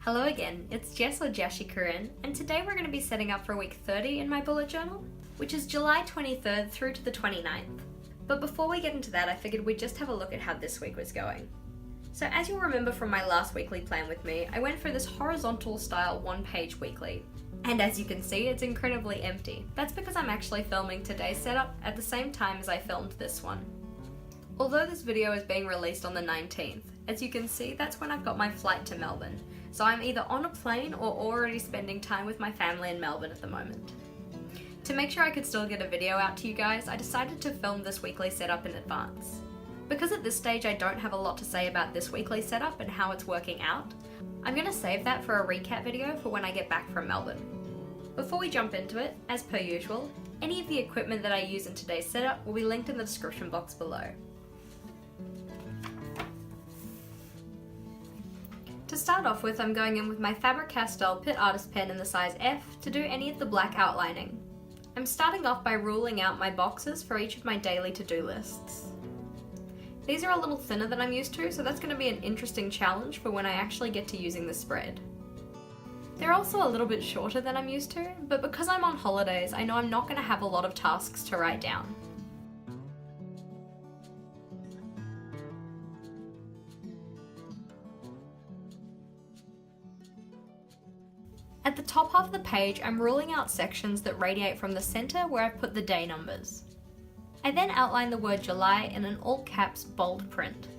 Hello again, it's Jess or JashiiCorrin, and today we're going to be setting up for week 30 in my bullet journal, which is July 23rd through to the 29th. But before we get into that, I figured we'd just have a look at how this week was going. So as you'll remember from my last weekly plan with me, I went for this horizontal style one-page weekly. And as you can see, it's incredibly empty. That's because I'm actually filming today's setup at the same time as I filmed this one. Although this video is being released on the 19th, as you can see, that's when I've got my flight to Melbourne. So I'm either on a plane or already spending time with my family in Melbourne at the moment. To make sure I could still get a video out to you guys, I decided to film this weekly setup in advance. Because at this stage I don't have a lot to say about this weekly setup and how it's working out, I'm going to save that for a recap video for when I get back from Melbourne. Before we jump into it, as per usual, any of the equipment that I use in today's setup will be linked in the description box below. To start off with, I'm going in with my Faber-Castell Pitt Artist Pen in the size F to do any of the black outlining. I'm starting off by ruling out my boxes for each of my daily to-do lists. These are a little thinner than I'm used to, so that's going to be an interesting challenge for when I actually get to using the spread. They're also a little bit shorter than I'm used to, but because I'm on holidays, I know I'm not going to have a lot of tasks to write down. At the top half of the page, I'm ruling out sections that radiate from the center where I've put the day numbers. I then outline the word July in an all caps bold print.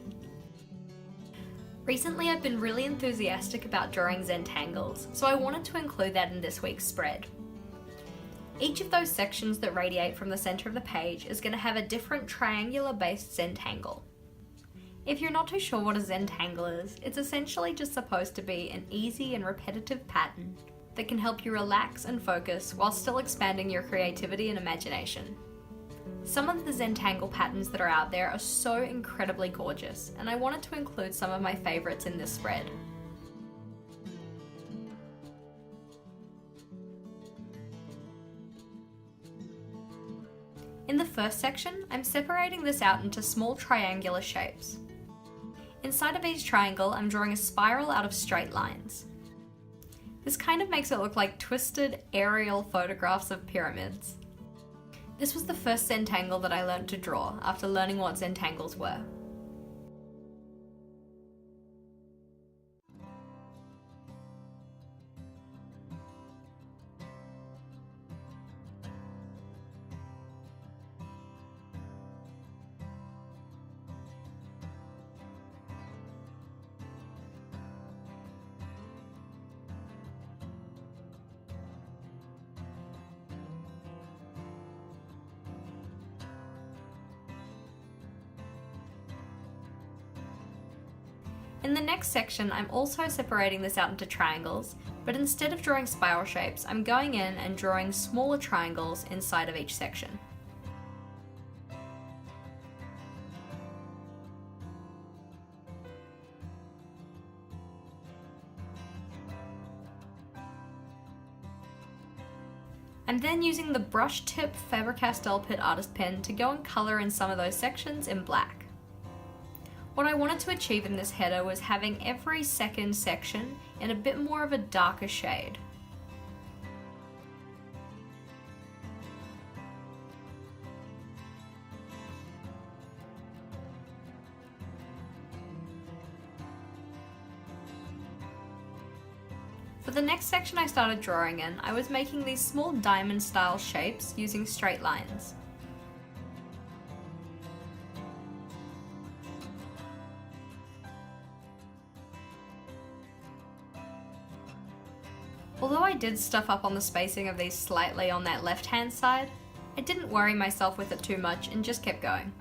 Recently I've been really enthusiastic about drawing zentangles, so I wanted to include that in this week's spread. Each of those sections that radiate from the center of the page is going to have a different triangular based zentangle. If you're not too sure what a zentangle is, it's essentially just supposed to be an easy and repetitive pattern that can help you relax and focus while still expanding your creativity and imagination. Some of the zentangle patterns that are out there are so incredibly gorgeous, and I wanted to include some of my favorites in this spread. In the first section, I'm separating this out into small triangular shapes. Inside of each triangle, I'm drawing a spiral out of straight lines. This kind of makes it look like twisted aerial photographs of pyramids. This was the first zentangle that I learned to draw after learning what zentangles were. In the next section, I'm also separating this out into triangles, but instead of drawing spiral shapes, I'm going in and drawing smaller triangles inside of each section. I'm then using the brush tip Faber-Castell Pitt Artist Pen to go and colour in some of those sections in black. What I wanted to achieve in this header was having every second section in a bit more of a darker shade. For the next section I started drawing in, I was making these small diamond style shapes using straight lines. Although I did stuff up on the spacing of these slightly on that left-hand side, I didn't worry myself with it too much and just kept going.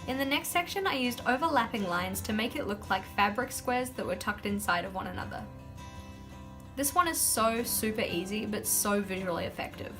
In the next section, I used overlapping lines to make it look like fabric squares that were tucked inside of one another. This one is so super easy, but so visually effective.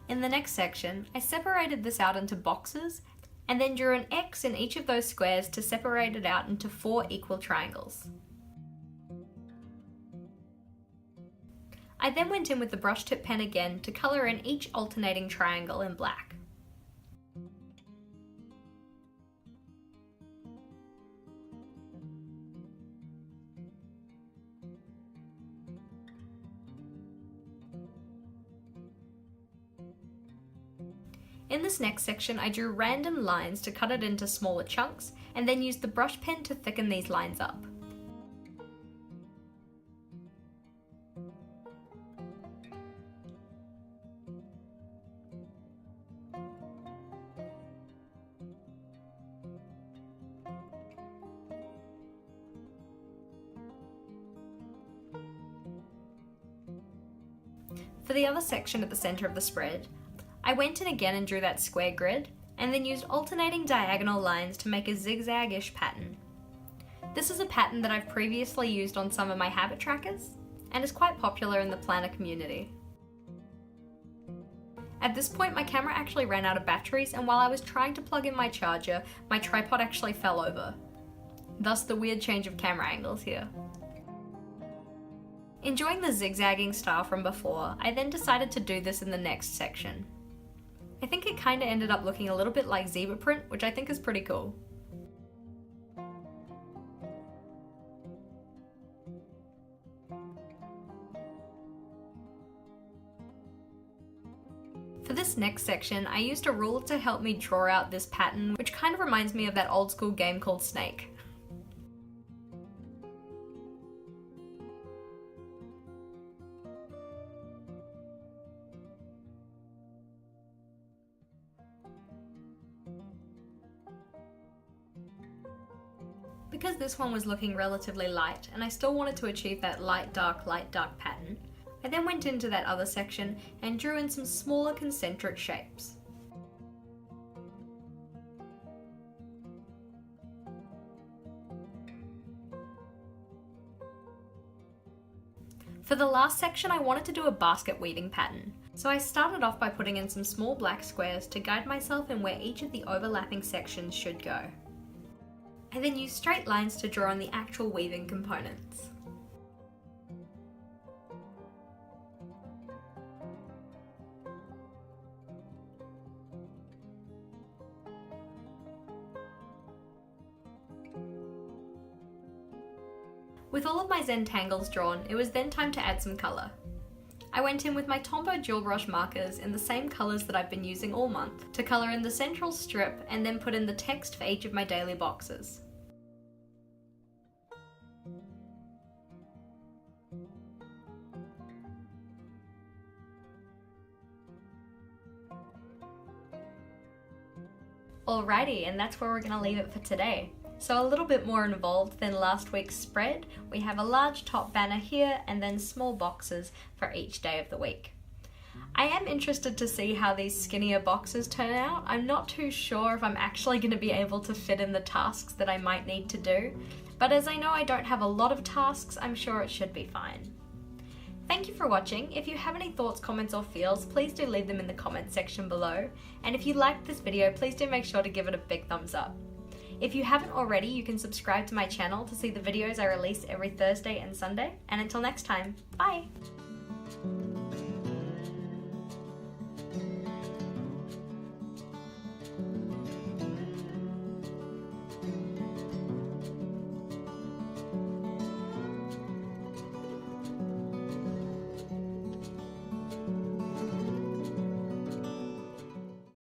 In the next section, I separated this out into boxes and then drew an X in each of those squares to separate it out into 4 equal triangles. I then went in with the brush tip pen again to colour in each alternating triangle in black. In this next section, I drew random lines to cut it into smaller chunks, and then used the brush pen to thicken these lines up. For the other section at the centre of the spread, I went in again and drew that square grid, and then used alternating diagonal lines to make a zigzag-ish pattern. This is a pattern that I've previously used on some of my habit trackers, and is quite popular in the planner community. At this point, my camera actually ran out of batteries, and while I was trying to plug in my charger, my tripod actually fell over. Thus the weird change of camera angles here. Enjoying the zigzagging style from before, I then decided to do this in the next section. I think it kinda ended up looking a little bit like zebra print, which I think is pretty cool. For this next section, I used a ruler to help me draw out this pattern, which kind of reminds me of that old school game called Snake. Because this one was looking relatively light and I still wanted to achieve that light dark pattern, I then went into that other section and drew in some smaller concentric shapes. For the last section, I wanted to do a basket weaving pattern, so I started off by putting in some small black squares to guide myself in where each of the overlapping sections should go. I then used straight lines to draw on the actual weaving components. With all of my zentangles drawn, it was then time to add some colour. I went in with my Tombow dual brush markers in the same colours that I've been using all month to colour in the central strip and then put in the text for each of my daily boxes. Alrighty, and that's where we're going to leave it for today. So a little bit more involved than last week's spread. We have a large top banner here and then small boxes for each day of the week. I am interested to see how these skinnier boxes turn out. I'm not too sure if I'm actually going to be able to fit in the tasks that I might need to do, but as I know I don't have a lot of tasks, I'm sure it should be fine. Thank you for watching. If you have any thoughts, comments or feels, please do leave them in the comment section below. And if you liked this video, please do make sure to give it a big thumbs up. If you haven't already, you can subscribe to my channel to see the videos I release every Thursday and Sunday. And until next time, bye!